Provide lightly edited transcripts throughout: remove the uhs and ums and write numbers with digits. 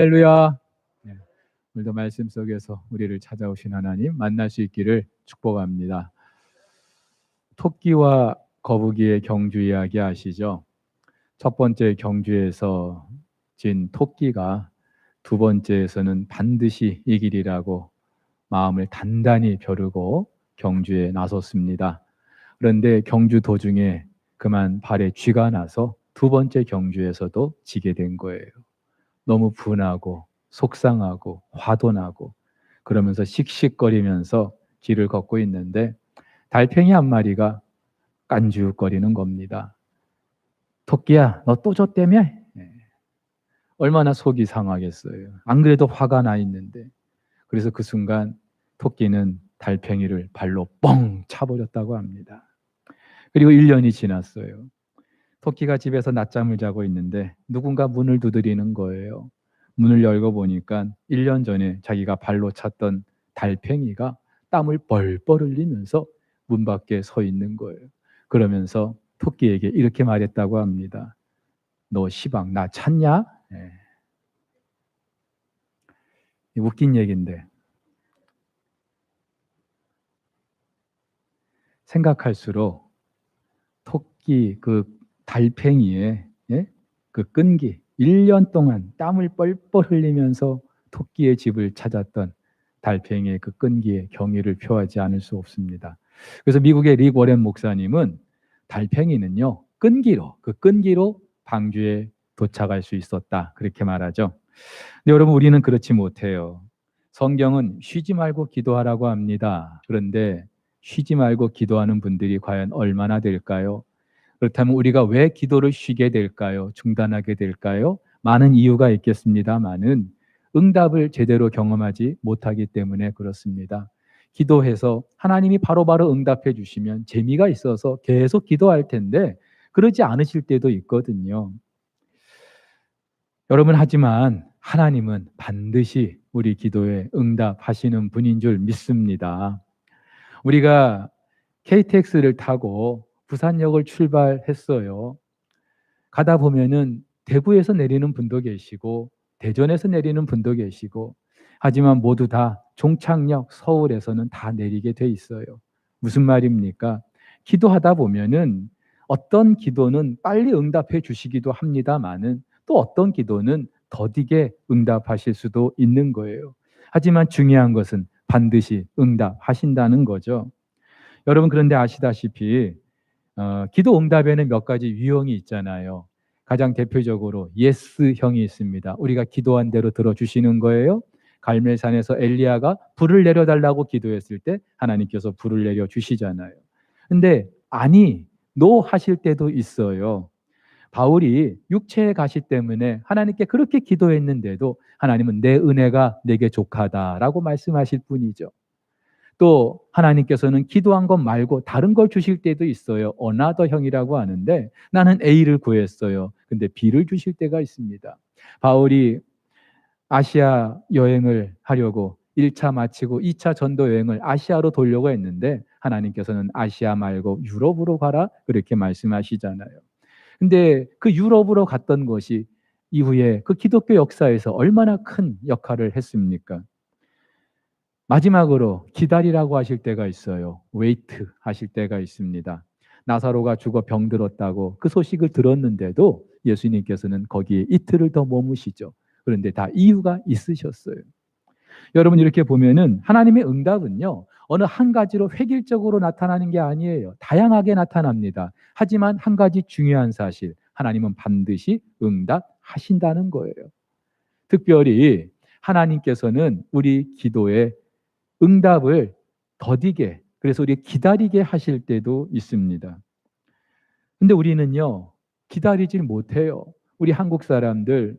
할렐루야. 네, 오늘도 말씀 속에서 우리를 찾아오신 하나님 만날 수 있기를 축복합니다. 토끼와 거북이의 경주 이야기 아시죠? 첫 번째 경주에서 진 토끼가 두 번째에서는 반드시 이기리라고 마음을 단단히 벼르고 경주에 나섰습니다. 그런데 경주 도중에 그만 발에 쥐가 나서 두 번째 경주에서도 지게 된 거예요. 너무 분하고 속상하고 화도 나고 그러면서 씩씩거리면서 길을 걷고 있는데 달팽이 한 마리가 깐죽거리는 겁니다. 토끼야, 너 또 줬다며? 얼마나 속이 상하겠어요. 안 그래도 화가 나 있는데. 그래서 그 순간 토끼는 달팽이를 발로 뻥 차버렸다고 합니다. 그리고 1년이 지났어요. 토끼가 집에서 낮잠을 자고 있는데 누군가 문을 두드리는 거예요. 문을 열고 보니까 1년 전에 자기가 발로 찼던 달팽이가 땀을 뻘뻘 흘리면서 문 밖에 서 있는 거예요. 그러면서 토끼에게 이렇게 말했다고 합니다. 너 시방 나 찾냐? 웃긴 얘기인데 생각할수록 토끼 그 달팽이의 그 끈기 1년 동안 땀을 뻘뻘 흘리면서 토끼의 집을 찾았던 달팽이의 그 끈기에 경의를 표하지 않을 수 없습니다. 그래서 미국의 릭 워렌 목사님은 달팽이는요 그 끈기로 방주에 도착할 수 있었다 그렇게 말하죠. 근데 여러분 우리는 그렇지 못해요. 성경은 쉬지 말고 기도하라고 합니다. 그런데 쉬지 말고 기도하는 분들이 과연 얼마나 될까요? 그렇다면 우리가 왜 기도를 쉬게 될까요? 중단하게 될까요? 많은 이유가 있겠습니다만은 응답을 제대로 경험하지 못하기 때문에 그렇습니다. 기도해서 하나님이 바로바로 응답해 주시면 재미가 있어서 계속 기도할 텐데 그러지 않으실 때도 있거든요. 여러분 하지만 하나님은 반드시 우리 기도에 응답하시는 분인 줄 믿습니다. 우리가 KTX를 타고 부산역을 출발했어요. 가다 보면은 대구에서 내리는 분도 계시고 대전에서 내리는 분도 계시고 하지만 모두 다 종착역 서울에서는 다 내리게 돼 있어요. 무슨 말입니까? 기도하다 보면은 어떤 기도는 빨리 응답해 주시기도 합니다만은 또 어떤 기도는 더디게 응답하실 수도 있는 거예요. 하지만 중요한 것은 반드시 응답하신다는 거죠. 여러분 그런데 아시다시피 기도 응답에는 몇 가지 유형이 있잖아요. 가장 대표적으로 예스형이 있습니다. 우리가 기도한 대로 들어주시는 거예요. 갈멜산에서 엘리야가 불을 내려달라고 기도했을 때 하나님께서 불을 내려주시잖아요. 근데 아니, 노 하실 때도 있어요. 바울이 육체의 가시 때문에 하나님께 그렇게 기도했는데도 하나님은 내 은혜가 내게 족하다라고 말씀하실 뿐이죠. 또 하나님께서는 기도한 것 말고 다른 걸 주실 때도 있어요. 어나더형이라고 하는데 나는 A를 구했어요. 근데 B를 주실 때가 있습니다. 바울이 아시아 여행을 하려고 1차 마치고 2차 전도 여행을 아시아로 돌려고 했는데 하나님께서는 아시아 말고 유럽으로 가라 그렇게 말씀하시잖아요. 근데 그 유럽으로 갔던 것이 이후에 그 기독교 역사에서 얼마나 큰 역할을 했습니까? 마지막으로 기다리라고 하실 때가 있어요. 웨이트 하실 때가 있습니다. 나사로가 죽어 병들었다고 그 소식을 들었는데도 예수님께서는 거기에 이틀을 더 머무시죠. 그런데 다 이유가 있으셨어요. 여러분 이렇게 보면은 하나님의 응답은요. 어느 한 가지로 획일적으로 나타나는 게 아니에요. 다양하게 나타납니다. 하지만 한 가지 중요한 사실, 하나님은 반드시 응답하신다는 거예요. 특별히 하나님께서는 우리 기도에 응답을 더디게, 그래서 우리 기다리게 하실 때도 있습니다. 근데 우리는요, 기다리질 못해요. 우리 한국 사람들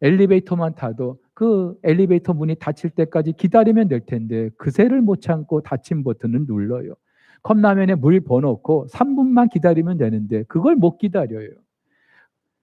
엘리베이터만 타도 그 엘리베이터 문이 닫힐 때까지 기다리면 될 텐데 그새를 못 참고 닫힌 버튼을 눌러요. 컵라면에 물 버놓고 3분만 기다리면 되는데 그걸 못 기다려요.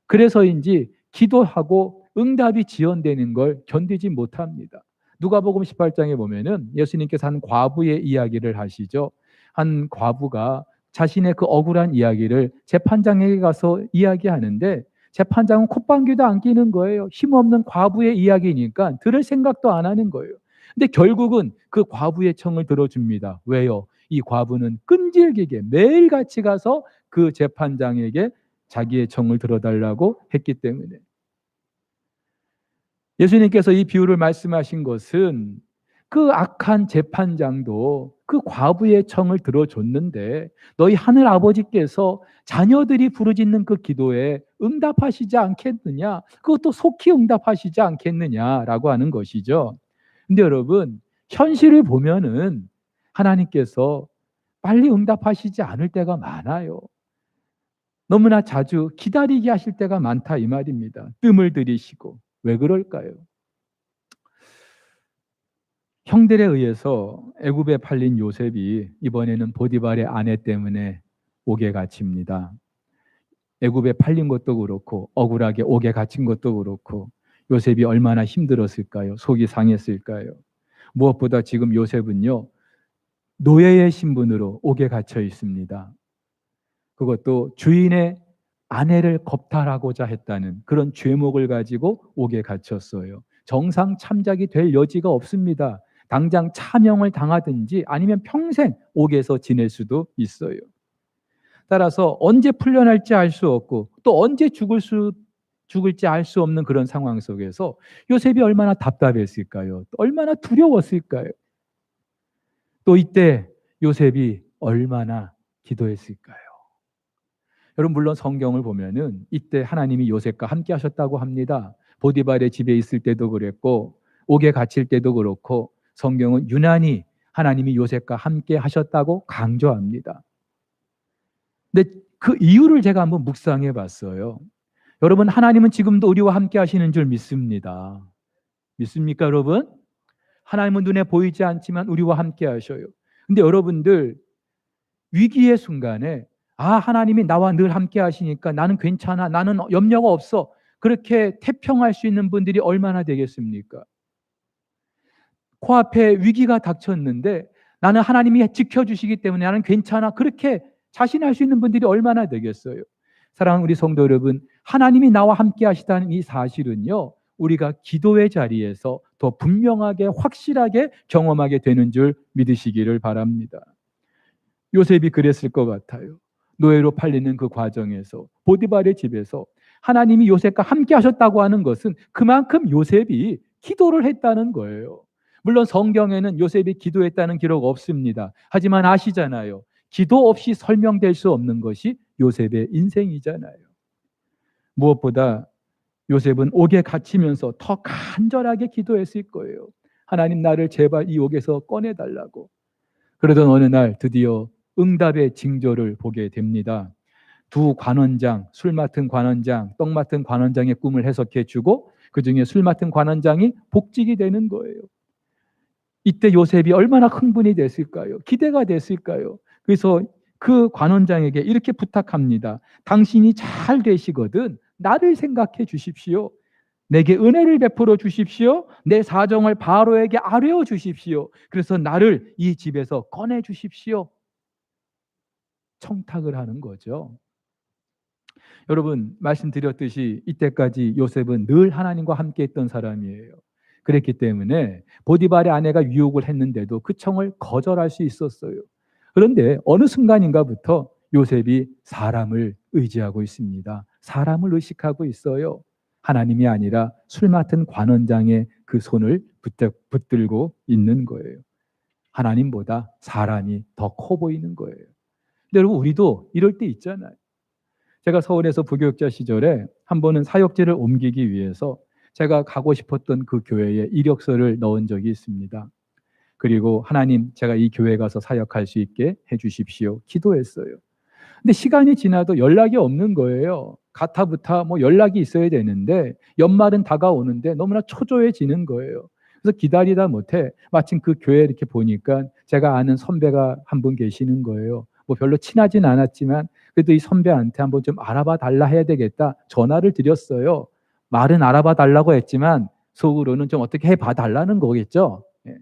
그래서인지 기도하고 응답이 지연되는 걸 견디지 못합니다. 누가복음 18장에 보면은 예수님께서 한 과부의 이야기를 하시죠. 한 과부가 자신의 그 억울한 이야기를 재판장에게 가서 이야기하는데 재판장은 콧방귀도 안 끼는 거예요. 힘없는 과부의 이야기니까 들을 생각도 안 하는 거예요. 근데 결국은 그 과부의 청을 들어줍니다. 왜요? 이 과부는 끈질기게 매일같이 가서 그 재판장에게 자기의 청을 들어달라고 했기 때문에. 예수님께서 이 비유를 말씀하신 것은 그 악한 재판장도 그 과부의 청을 들어줬는데 너희 하늘 아버지께서 자녀들이 부르짖는 그 기도에 응답하시지 않겠느냐? 그것도 속히 응답하시지 않겠느냐라고 하는 것이죠. 근데 여러분, 현실을 보면은 하나님께서 빨리 응답하시지 않을 때가 많아요. 너무나 자주 기다리게 하실 때가 많다 이 말입니다. 뜸을 들이시고. 왜 그럴까요? 형들에 의해서 애굽에 팔린 요셉이 이번에는 보디발의 아내 때문에 옥에 갇힙니다. 애굽에 팔린 것도 그렇고 억울하게 옥에 갇힌 것도 그렇고 요셉이 얼마나 힘들었을까요? 속이 상했을까요? 무엇보다 지금 요셉은요, 노예의 신분으로 옥에 갇혀 있습니다. 그것도 주인의 아내를 겁탈하고자 했다는 그런 죄목을 가지고 옥에 갇혔어요. 정상 참작이 될 여지가 없습니다. 당장 차명을 당하든지 아니면 평생 옥에서 지낼 수도 있어요. 따라서 언제 풀려날지 알 수 없고 또 언제 죽을지 알 수 없는 그런 상황 속에서 요셉이 얼마나 답답했을까요? 얼마나 두려웠을까요? 또 이때 요셉이 얼마나 기도했을까요? 여러분, 물론 성경을 보면은 이때 하나님이 요셉과 함께 하셨다고 합니다. 보디발의 집에 있을 때도 그랬고 옥에 갇힐 때도 그렇고 성경은 유난히 하나님이 요셉과 함께 하셨다고 강조합니다. 근데 그 이유를 제가 한번 묵상해 봤어요. 여러분, 하나님은 지금도 우리와 함께 하시는 줄 믿습니다. 믿습니까, 여러분? 하나님은 눈에 보이지 않지만 우리와 함께 하셔요. 근데 여러분들, 위기의 순간에 하나님이 나와 늘 함께 하시니까 나는 괜찮아, 나는 염려가 없어, 그렇게 태평할 수 있는 분들이 얼마나 되겠습니까? 코앞에 위기가 닥쳤는데 나는 하나님이 지켜주시기 때문에 나는 괜찮아, 그렇게 자신할 수 있는 분들이 얼마나 되겠어요? 사랑하는 우리 성도 여러분, 하나님이 나와 함께 하시다는 이 사실은요, 우리가 기도의 자리에서 더 분명하게 확실하게 경험하게 되는 줄 믿으시기를 바랍니다. 요셉이 그랬을 것 같아요. 노예로 팔리는 그 과정에서 보디발의 집에서 하나님이 요셉과 함께 하셨다고 하는 것은 그만큼 요셉이 기도를 했다는 거예요. 물론 성경에는 요셉이 기도했다는 기록 없습니다. 하지만 아시잖아요. 기도 없이 설명될 수 없는 것이 요셉의 인생이잖아요. 무엇보다 요셉은 옥에 갇히면서 더 간절하게 기도했을 거예요. 하나님, 나를 제발 이 옥에서 꺼내달라고. 그러던 어느 날 드디어 응답의 징조를 보게 됩니다. 두 관원장, 술 맡은 관원장, 떡 맡은 관원장의 꿈을 해석해 주고 그 중에 술 맡은 관원장이 복직이 되는 거예요. 이때 요셉이 얼마나 흥분이 됐을까요? 기대가 됐을까요? 그래서 그 관원장에게 이렇게 부탁합니다. 당신이 잘 되시거든 나를 생각해 주십시오. 내게 은혜를 베풀어 주십시오. 내 사정을 바로에게 아뢰어 주십시오. 그래서 나를 이 집에서 꺼내 주십시오. 청탁을 하는 거죠. 여러분, 말씀드렸듯이 이때까지 요셉은 늘 하나님과 함께 했던 사람이에요. 그랬기 때문에 보디발의 아내가 유혹을 했는데도 그 청을 거절할 수 있었어요. 그런데 어느 순간인가부터 요셉이 사람을 의지하고 있습니다. 사람을 의식하고 있어요. 하나님이 아니라 술 맡은 관원장의 그 손을 붙들고 있는 거예요. 하나님보다 사람이 더 커 보이는 거예요. 근데 여러분, 우리도 이럴 때 있잖아요. 제가 서울에서 부교육자 시절에 한 번은 사역지를 옮기기 위해서 제가 가고 싶었던 그 교회에 이력서를 넣은 적이 있습니다. 그리고 하나님, 제가 이 교회 가서 사역할 수 있게 해주십시오. 기도했어요. 근데 시간이 지나도 연락이 없는 거예요. 가타부타 연락이 있어야 되는데 연말은 다가오는데 너무나 초조해지는 거예요. 그래서 기다리다 못해 마침 그 교회 이렇게 보니까 제가 아는 선배가 한 분 계시는 거예요. 별로 친하진 않았지만 그래도 이 선배한테 한번 좀 알아봐 달라 해야 되겠다. 전화를 드렸어요. 말은 알아봐 달라고 했지만 속으로는 좀 어떻게 해봐 달라는 거겠죠. 예.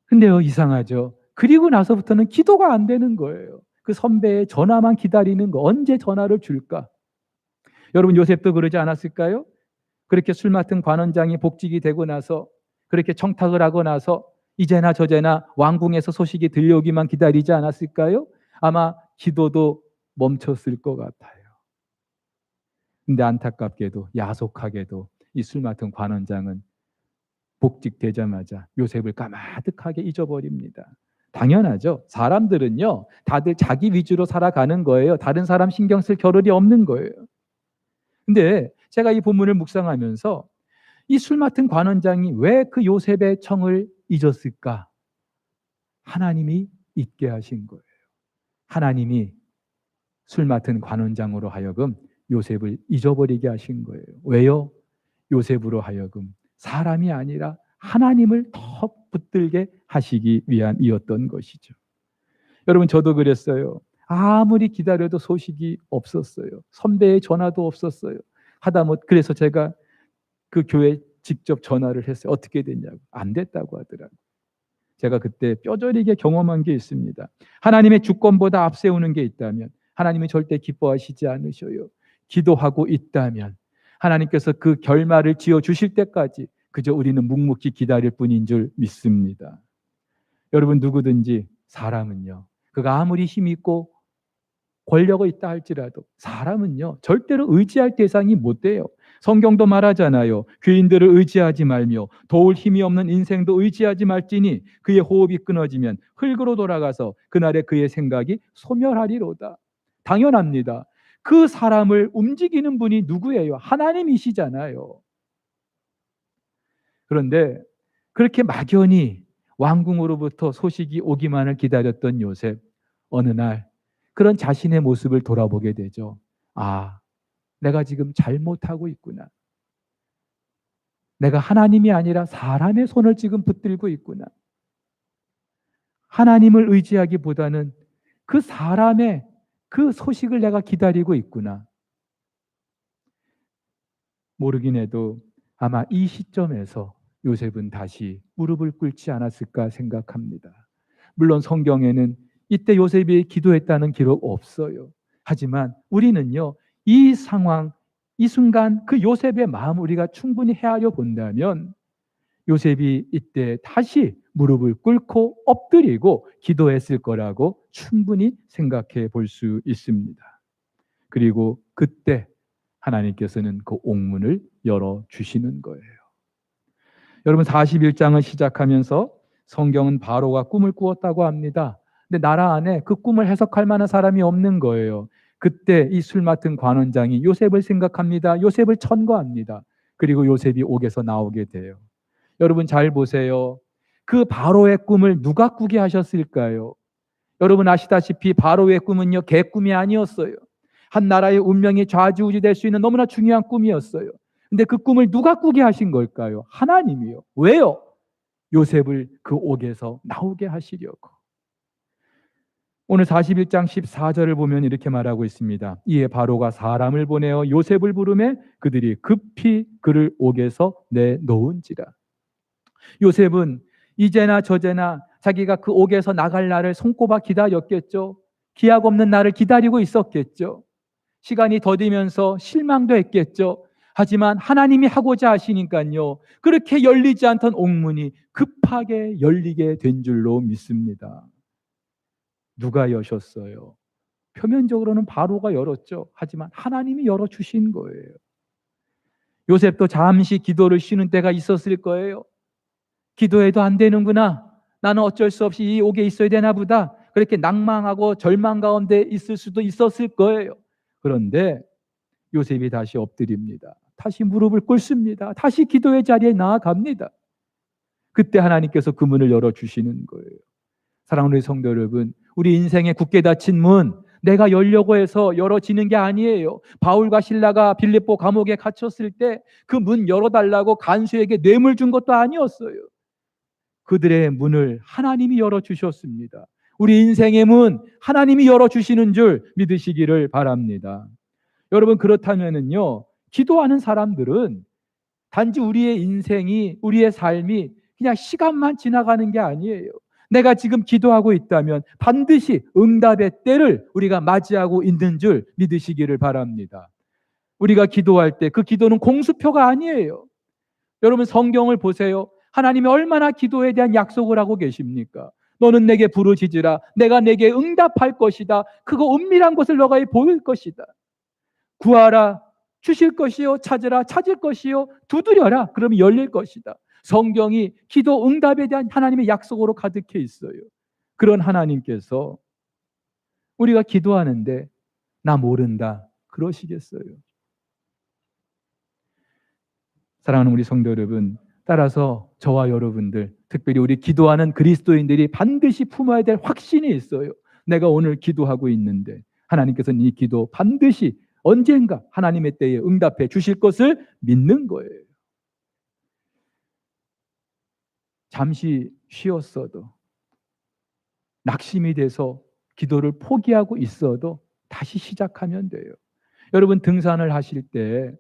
근데요, 이상하죠. 그리고 나서부터는 기도가 안 되는 거예요. 그 선배의 전화만 기다리는 거. 언제 전화를 줄까? 여러분 요셉도 그러지 않았을까요? 그렇게 술 맡은 관원장이 복직이 되고 나서 그렇게 청탁을 하고 나서 이제나 저제나 왕궁에서 소식이 들려오기만 기다리지 않았을까요? 아마 기도도 멈췄을 것 같아요. 근데 안타깝게도 야속하게도 이 술 맡은 관원장은 복직되자마자 요셉을 까마득하게 잊어버립니다. 당연하죠. 사람들은요, 다들 자기 위주로 살아가는 거예요. 다른 사람 신경 쓸 겨를이 없는 거예요. 근데 제가 이 본문을 묵상하면서 이 술 맡은 관원장이 왜 그 요셉의 청을 잊었을까? 하나님이 잊게 하신 거예요. 하나님이 술 맡은 관원장으로 하여금 요셉을 잊어버리게 하신 거예요. 왜요? 요셉으로 하여금 사람이 아니라 하나님을 더 붙들게 하시기 위함이었던 것이죠. 여러분, 저도 그랬어요. 아무리 기다려도 소식이 없었어요. 선배의 전화도 없었어요. 하다못 그래서 제가 그 교회 직접 전화를 했어요. 어떻게 됐냐고. 안 됐다고 하더라고요. 제가 그때 뼈저리게 경험한 게 있습니다. 하나님의 주권보다 앞세우는 게 있다면 하나님이 절대 기뻐하시지 않으셔요. 기도하고 있다면 하나님께서 그 결말을 지어 주실 때까지 그저 우리는 묵묵히 기다릴 뿐인 줄 믿습니다. 여러분, 누구든지 사람은요, 그가 아무리 힘이 있고 권력이 있다 할지라도 사람은요 절대로 의지할 대상이 못 돼요. 성경도 말하잖아요. 귀인들을 의지하지 말며 도울 힘이 없는 인생도 의지하지 말지니 그의 호흡이 끊어지면 흙으로 돌아가서 그날에 그의 생각이 소멸하리로다. 당연합니다. 그 사람을 움직이는 분이 누구예요? 하나님이시잖아요. 그런데 그렇게 막연히 왕궁으로부터 소식이 오기만을 기다렸던 요셉, 어느 날 그런 자신의 모습을 돌아보게 되죠. 아, 내가 지금 잘못하고 있구나. 내가 하나님이 아니라 사람의 손을 지금 붙들고 있구나. 하나님을 의지하기보다는 그 사람의 그 소식을 내가 기다리고 있구나. 모르긴 해도 아마 이 시점에서 요셉은 다시 무릎을 꿇지 않았을까 생각합니다. 물론 성경에는 이때 요셉이 기도했다는 기록 없어요. 하지만 우리는요, 이 상황, 이 순간 그 요셉의 마음 우리가 충분히 헤아려 본다면 요셉이 이때 다시 무릎을 꿇고 엎드리고 기도했을 거라고 충분히 생각해 볼 수 있습니다. 그리고 그때 하나님께서는 그 옥문을 열어주시는 거예요. 여러분, 41장을 시작하면서 성경은 바로가 꿈을 꾸었다고 합니다. 근데 나라 안에 그 꿈을 해석할 만한 사람이 없는 거예요. 그때 이 술 맡은 관원장이 요셉을 생각합니다. 요셉을 천거합니다. 그리고 요셉이 옥에서 나오게 돼요. 여러분 잘 보세요. 그 바로의 꿈을 누가 꾸게 하셨을까요? 여러분 아시다시피 바로의 꿈은요, 개꿈이 아니었어요. 한 나라의 운명이 좌지우지 될 수 있는 너무나 중요한 꿈이었어요. 근데 그 꿈을 누가 꾸게 하신 걸까요? 하나님이요. 왜요? 요셉을 그 옥에서 나오게 하시려고. 오늘 41장 14절을 보면 이렇게 말하고 있습니다. 이에 바로가 사람을 보내어 요셉을 부르매 그들이 급히 그를 옥에서 내놓은지라. 요셉은 이제나 저제나 자기가 그 옥에서 나갈 날을 손꼽아 기다렸겠죠. 기약 없는 날을 기다리고 있었겠죠. 시간이 더디면서 실망도 했겠죠. 하지만 하나님이 하고자 하시니까요, 그렇게 열리지 않던 옥문이 급하게 열리게 된 줄로 믿습니다. 누가 여셨어요? 표면적으로는 바로가 열었죠. 하지만 하나님이 열어주신 거예요. 요셉도 잠시 기도를 쉬는 때가 있었을 거예요. 기도해도 안 되는구나. 나는 어쩔 수 없이 이 옥에 있어야 되나 보다. 그렇게 낭망하고 절망 가운데 있을 수도 있었을 거예요. 그런데 요셉이 다시 엎드립니다. 다시 무릎을 꿇습니다. 다시 기도의 자리에 나아갑니다. 그때 하나님께서 그 문을 열어주시는 거예요. 사랑하는 성도 여러분, 우리 인생에 굳게 닫힌 문, 내가 열려고 해서 열어지는 게 아니에요. 바울과 실라가 빌립보 감옥에 갇혔을 때 그 문 열어달라고 간수에게 뇌물 준 것도 아니었어요. 그들의 문을 하나님이 열어주셨습니다. 우리 인생의 문, 하나님이 열어주시는 줄 믿으시기를 바랍니다. 여러분, 그렇다면은요, 기도하는 사람들은 단지 우리의 인생이, 우리의 삶이 그냥 시간만 지나가는 게 아니에요. 내가 지금 기도하고 있다면 반드시 응답의 때를 우리가 맞이하고 있는 줄 믿으시기를 바랍니다. 우리가 기도할 때 그 기도는 공수표가 아니에요. 여러분 성경을 보세요. 하나님이 얼마나 기도에 대한 약속을 하고 계십니까? 너는 내게 부르짖으라. 내가 내게 응답할 것이다. 그거 은밀한 것을 너가 보일 것이다. 구하라. 주실 것이요. 찾으라. 찾을 것이요. 두드려라. 그러면 열릴 것이다. 성경이 기도 응답에 대한 하나님의 약속으로 가득해 있어요. 그런 하나님께서 우리가 기도하는데 나 모른다 그러시겠어요? 사랑하는 우리 성도 여러분, 따라서 저와 여러분들, 특별히 우리 기도하는 그리스도인들이 반드시 품어야 될 확신이 있어요. 내가 오늘 기도하고 있는데 하나님께서는 이 기도 반드시 언젠가 하나님의 때에 응답해 주실 것을 믿는 거예요. 잠시 쉬었어도, 낙심이 돼서 기도를 포기하고 있어도 다시 시작하면 돼요. 여러분 등산을 하실 때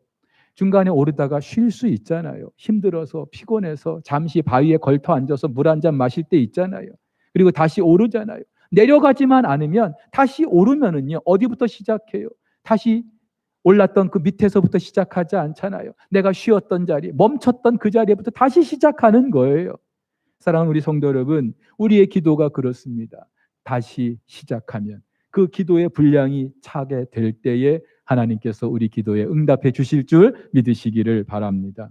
중간에 오르다가 쉴 수 있잖아요. 힘들어서 피곤해서 잠시 바위에 걸터 앉아서 물 한 잔 마실 때 있잖아요. 그리고 다시 오르잖아요. 내려가지만 않으면 다시 오르면은요. 어디부터 시작해요? 다시 올랐던 그 밑에서부터 시작하지 않잖아요. 내가 쉬었던 자리, 멈췄던 그 자리에부터 다시 시작하는 거예요. 사랑하는 우리 성도 여러분, 우리의 기도가 그렇습니다. 다시 시작하면 그 기도의 분량이 차게 될 때에 하나님께서 우리 기도에 응답해 주실 줄 믿으시기를 바랍니다.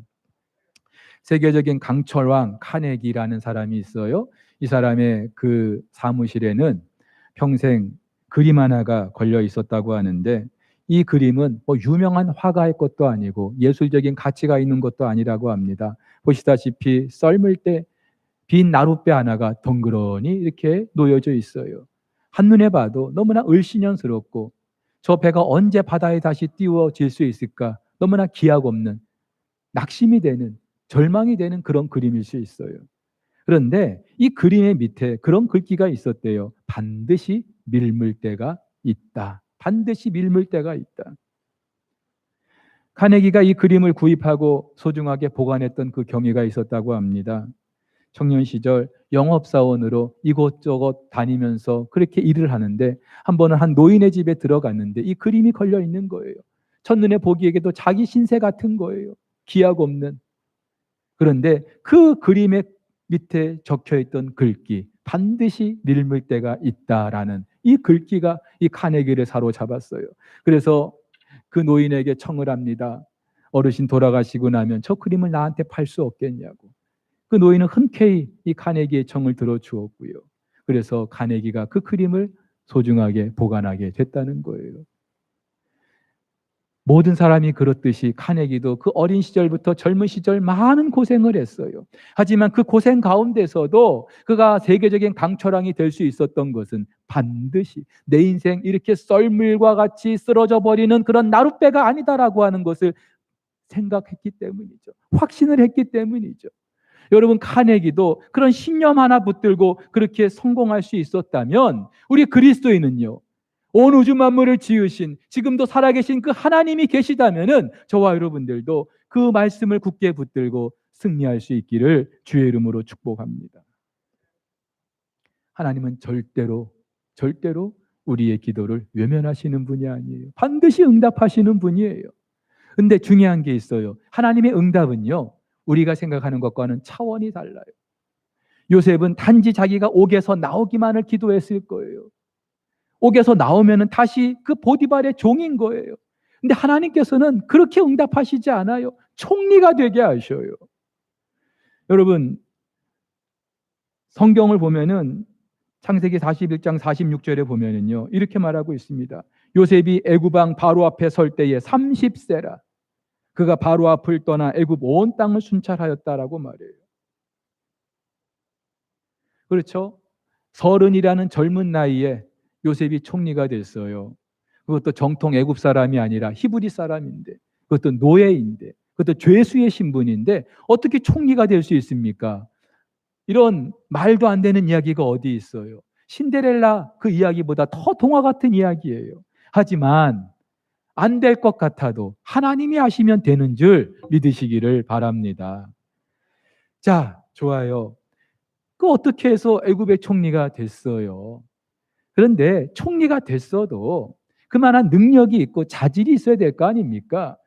세계적인 강철왕 카네기라는 사람이 있어요. 이 사람의 그 사무실에는 평생 그림 하나가 걸려 있었다고 하는데 이 그림은 뭐 유명한 화가의 것도 아니고 예술적인 가치가 있는 것도 아니라고 합니다. 보시다시피 썰물 때 빈 나룻배 하나가 덩그러니 이렇게 놓여져 있어요. 한눈에 봐도 너무나 을씨년스럽고 저 배가 언제 바다에 다시 띄워질 수 있을까? 너무나 기약 없는, 낙심이 되는, 절망이 되는 그런 그림일 수 있어요. 그런데 이 그림의 밑에 그런 글귀가 있었대요. 반드시 밀물때가 있다. 반드시 밀물때가 있다. 카네기가 이 그림을 구입하고 소중하게 보관했던 그 경위가 있었다고 합니다. 청년 시절 영업사원으로 이곳저곳 다니면서 그렇게 일을 하는데 한 번은 한 노인의 집에 들어갔는데 이 그림이 걸려 있는 거예요. 첫눈에 보기에도 자기 신세 같은 거예요. 기약 없는. 그런데 그 그림의 밑에 적혀 있던 글귀, 반드시 밀물 때가 있다라는 이 글귀가 이 카네기를 사로잡았어요. 그래서 그 노인에게 청을 합니다. 어르신 돌아가시고 나면 저 그림을 나한테 팔 수 없겠냐고. 그 노인은 흔쾌히 이 카네기의 청을 들어주었고요. 그래서 카네기가 그 그림을 소중하게 보관하게 됐다는 거예요. 모든 사람이 그렇듯이 카네기도 그 어린 시절부터 젊은 시절 많은 고생을 했어요. 하지만 그 고생 가운데서도 그가 세계적인 강철왕이 될 수 있었던 것은 반드시 내 인생 이렇게 썰물과 같이 쓰러져 버리는 그런 나룻배가 아니다라고 하는 것을 생각했기 때문이죠. 확신을 했기 때문이죠. 여러분 카네기도 그런 신념 하나 붙들고 그렇게 성공할 수 있었다면 우리 그리스도인은요. 온 우주 만물을 지으신 지금도 살아계신 그 하나님이 계시다면은 저와 여러분들도 그 말씀을 굳게 붙들고 승리할 수 있기를 주의 이름으로 축복합니다. 하나님은 절대로 우리의 기도를 외면하시는 분이 아니에요. 반드시 응답하시는 분이에요. 근데 중요한 게 있어요. 하나님의 응답은요. 우리가 생각하는 것과는 차원이 달라요. 요셉은 단지 자기가 옥에서 나오기만을 기도했을 거예요. 옥에서 나오면은 다시 그 보디발의 종인 거예요. 근데 하나님께서는 그렇게 응답하시지 않아요. 총리가 되게 하셔요. 여러분, 성경을 보면은 창세기 41장 46절에 보면은요. 이렇게 말하고 있습니다. 요셉이 애굽 왕 바로 앞에 설 때에 30세라. 그가 바로 앞을 떠나 애굽 온 땅을 순찰하였다라고 말해요. 그렇죠? 서른이라는 젊은 나이에 요셉이 총리가 됐어요. 그것도 정통 애굽 사람이 아니라 히브리 사람인데, 그것도 노예인데, 그것도 죄수의 신분인데 어떻게 총리가 될 수 있습니까? 이런 말도 안 되는 이야기가 어디 있어요? 신데렐라 그 이야기보다 더 동화 같은 이야기예요. 하지만 안 될 것 같아도 하나님이 하시면 되는 줄 믿으시기를 바랍니다. 자, 좋아요. 그 어떻게 해서 애굽의 총리가 됐어요? 그런데 총리가 됐어도 그만한 능력이 있고 자질이 있어야 될 거 아닙니까?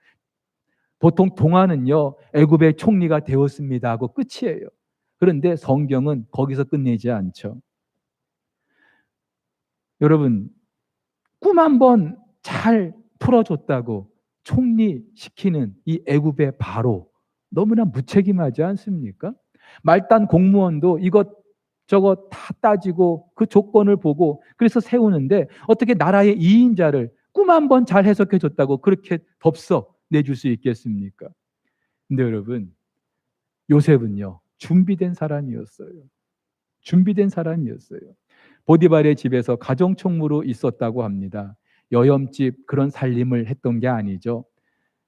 보통 동화는요, 애굽의 총리가 되었습니다 하고 끝이에요. 그런데 성경은 거기서 끝내지 않죠. 여러분, 꿈 한 번 잘 풀어줬다고 총리시키는 이 애굽의 바로, 너무나 무책임하지 않습니까? 말단 공무원도 이것저것 다 따지고 그 조건을 보고 그래서 세우는데 어떻게 나라의 2인자를 꿈 한 번 잘 해석해 줬다고 그렇게 덥석 내줄 수 있겠습니까? 근데 여러분, 요셉은요, 준비된 사람이었어요. 준비된 사람이었어요. 보디발의 집에서 가정총무로 있었다고 합니다. 여염집 그런 살림을 했던 게 아니죠.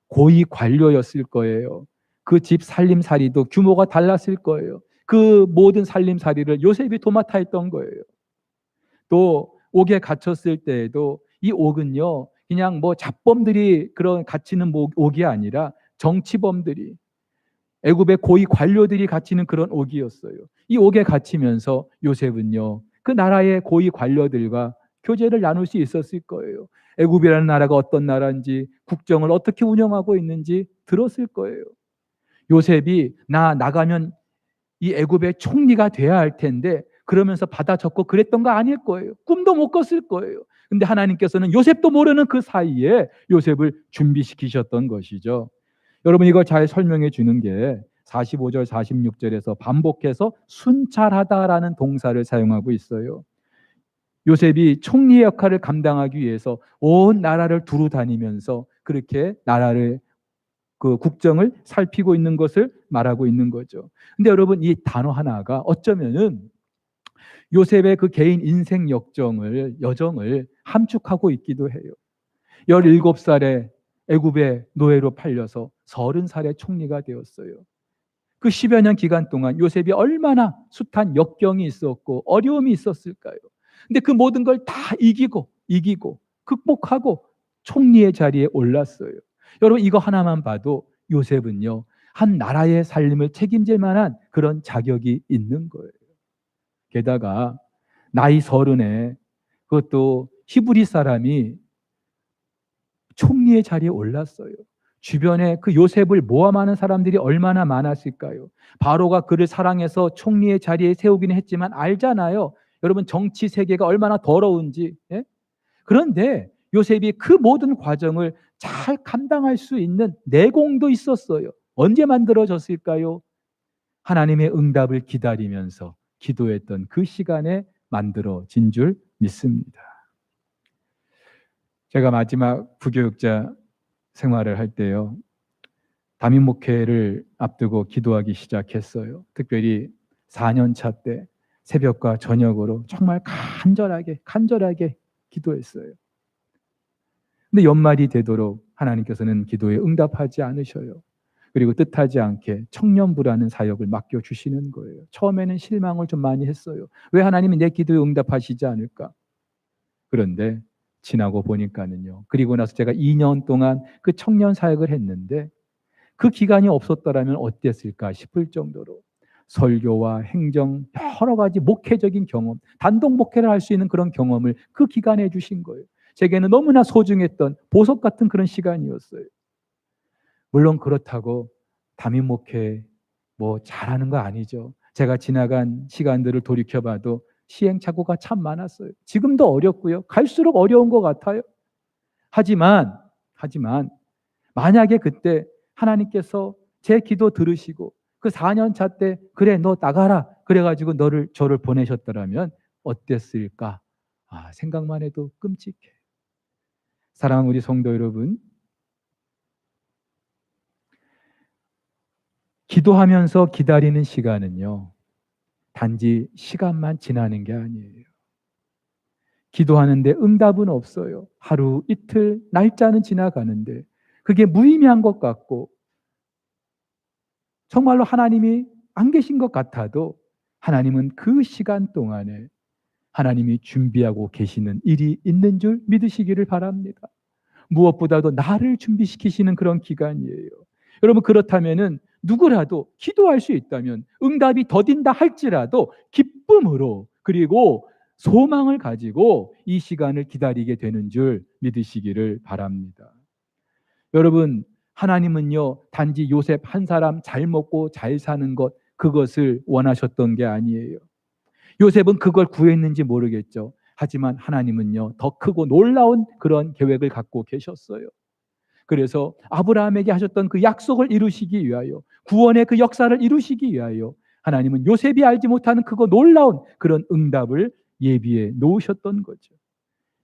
고위 관료였을 거예요. 그 집 살림살이도 규모가 달랐을 거예요. 그 모든 살림살이를 요셉이 도맡아 했던 거예요. 또 옥에 갇혔을 때에도 이 옥은요, 그냥 뭐 잡범들이 그런 갇히는 옥이 아니라 정치범들이, 애굽의 고위 관료들이 갇히는 그런 옥이었어요. 이 옥에 갇히면서 요셉은요, 그 나라의 고위 관료들과 교제를 나눌 수 있었을 거예요. 애굽이라는 나라가 어떤 나라인지, 국정을 어떻게 운영하고 있는지 들었을 거예요. 요셉이 나 나가면 이 애굽의 총리가 돼야 할 텐데 그러면서 받아 적고 그랬던 거 아닐 거예요. 꿈도 못 꿨을 거예요. 근데 하나님께서는 요셉도 모르는 그 사이에 요셉을 준비시키셨던 것이죠. 여러분, 이걸 잘 설명해 주는 게 45절 46절에서 반복해서 순찰하다라는 동사를 사용하고 있어요. 요셉이 총리의 역할을 감당하기 위해서 온 나라를 두루 다니면서 그렇게 나라를, 그 국정을 살피고 있는 것을 말하고 있는 거죠. 근데 여러분, 이 단어 하나가 어쩌면은 요셉의 그 개인 인생 여정을 함축하고 있기도 해요. 17살에 애굽의 노예로 팔려서 30살에 총리가 되었어요. 그 10여 년 기간 동안 요셉이 얼마나 숱한 역경이 있었고 어려움이 있었을까요? 근데 그 모든 걸 다 이기고 극복하고 총리의 자리에 올랐어요. 여러분, 이거 하나만 봐도 요셉은요, 한 나라의 살림을 책임질 만한 그런 자격이 있는 거예요. 게다가 나이 30에 그것도 히브리 사람이 총리의 자리에 올랐어요. 주변에 그 요셉을 모함하는 사람들이 얼마나 많았을까요? 바로가 그를 사랑해서 총리의 자리에 세우기는 했지만 알잖아요. 여러분, 정치 세계가 얼마나 더러운지. 예? 그런데 요셉이 그 모든 과정을 잘 감당할 수 있는 내공도 있었어요. 언제 만들어졌을까요? 하나님의 응답을 기다리면서 기도했던 그 시간에 만들어진 줄 믿습니다. 제가 마지막 부교육자 생활을 할 때요, 담임 목회를 앞두고 기도하기 시작했어요. 특별히 4년 차 때 새벽과 저녁으로 정말 간절하게 기도했어요. 근데 연말이 되도록 하나님께서는 기도에 응답하지 않으셔요. 그리고 뜻하지 않게 청년부라는 사역을 맡겨주시는 거예요. 처음에는 실망을 좀 많이 했어요. 왜 하나님이 내 기도에 응답하시지 않을까? 그런데 지나고 보니까는요. 그리고 나서 제가 2년 동안 그 청년 사역을 했는데 그 기간이 없었더라면 어땠을까 싶을 정도로 설교와 행정, 여러 가지 목회적인 경험, 단독 목회를 할 수 있는 그런 경험을 그 기간에 해주신 거예요. 제게는 너무나 소중했던 보석 같은 그런 시간이었어요. 물론 그렇다고 담임 목회 뭐 잘하는 거 아니죠. 제가 지나간 시간들을 돌이켜봐도 시행착오가 참 많았어요. 지금도 어렵고요. 갈수록 어려운 것 같아요. 하지만 만약에 그때 하나님께서 제 기도 들으시고 그 4년 차 때 그래 너 나가라 그래가지고 저를 보내셨더라면 어땠을까? 생각만 해도 끔찍해. 사랑하는 우리 성도 여러분, 기도하면서 기다리는 시간은요, 단지 시간만 지나는 게 아니에요. 기도하는데 응답은 없어요. 하루, 이틀, 날짜는 지나가는데 그게 무의미한 것 같고 정말로 하나님이 안 계신 것 같아도 하나님은 그 시간 동안에 하나님이 준비하고 계시는 일이 있는 줄 믿으시기를 바랍니다. 무엇보다도 나를 준비시키시는 그런 기간이에요. 여러분, 그렇다면은 누구라도 기도할 수 있다면 응답이 더딘다 할지라도 기쁨으로, 그리고 소망을 가지고 이 시간을 기다리게 되는 줄 믿으시기를 바랍니다. 여러분, 하나님은요, 단지 요셉 한 사람 잘 먹고 잘 사는 것, 그것을 원하셨던 게 아니에요. 요셉은 그걸 구했는지 모르겠죠. 하지만 하나님은요, 더 크고 놀라운 그런 계획을 갖고 계셨어요. 그래서 아브라함에게 하셨던 그 약속을 이루시기 위하여, 구원의 그 역사를 이루시기 위하여 하나님은 요셉이 알지 못하는 그거 놀라운 그런 응답을 예비해 놓으셨던 거죠.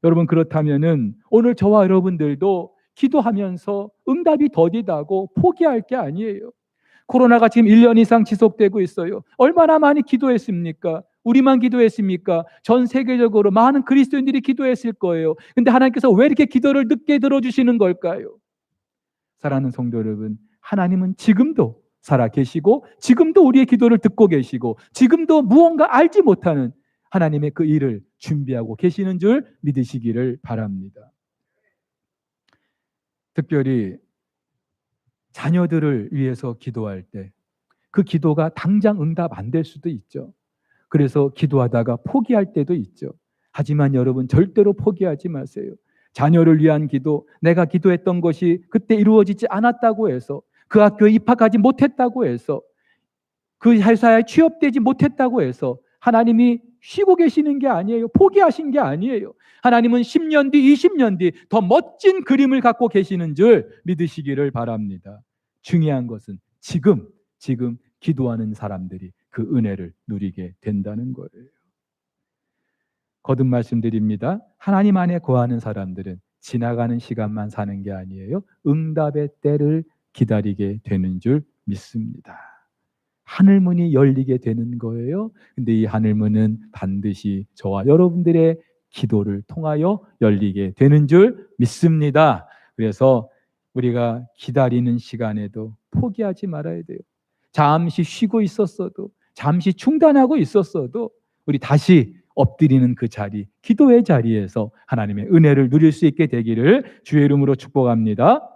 여러분, 그렇다면은 오늘 저와 여러분들도 기도하면서 응답이 더디다고 포기할 게 아니에요. 코로나가 지금 1년 이상 지속되고 있어요. 얼마나 많이 기도했습니까? 우리만 기도했습니까? 전 세계적으로 많은 그리스도인들이 기도했을 거예요. 근데 하나님께서 왜 이렇게 기도를 늦게 들어주시는 걸까요? 사랑하는 성도 여러분, 하나님은 지금도 살아 계시고, 지금도 우리의 기도를 듣고 계시고, 지금도 무언가 알지 못하는 하나님의 그 일을 준비하고 계시는 줄 믿으시기를 바랍니다. 특별히 자녀들을 위해서 기도할 때 그 기도가 당장 응답 안 될 수도 있죠. 그래서 기도하다가 포기할 때도 있죠. 하지만 여러분, 절대로 포기하지 마세요. 자녀를 위한 기도, 내가 기도했던 것이 그때 이루어지지 않았다고 해서, 그 학교에 입학하지 못했다고 해서, 그 회사에 취업되지 못했다고 해서 하나님이 쉬고 계시는 게 아니에요. 포기하신 게 아니에요. 하나님은 10년 뒤, 20년 뒤 더 멋진 그림을 갖고 계시는 줄 믿으시기를 바랍니다. 중요한 것은 지금 기도하는 사람들이 그 은혜를 누리게 된다는 거예요. 거듭 말씀드립니다. 하나님 안에 거하는 사람들은 지나가는 시간만 사는 게 아니에요. 응답의 때를 기다리게 되는 줄 믿습니다. 하늘문이 열리게 되는 거예요. 근데 이 하늘문은 반드시 저와 여러분들의 기도를 통하여 열리게 되는 줄 믿습니다. 그래서 우리가 기다리는 시간에도 포기하지 말아야 돼요. 잠시 쉬고 있었어도, 잠시 중단하고 있었어도 우리 다시 엎드리는 그 자리, 기도의 자리에서 하나님의 은혜를 누릴 수 있게 되기를 주의 이름으로 축복합니다.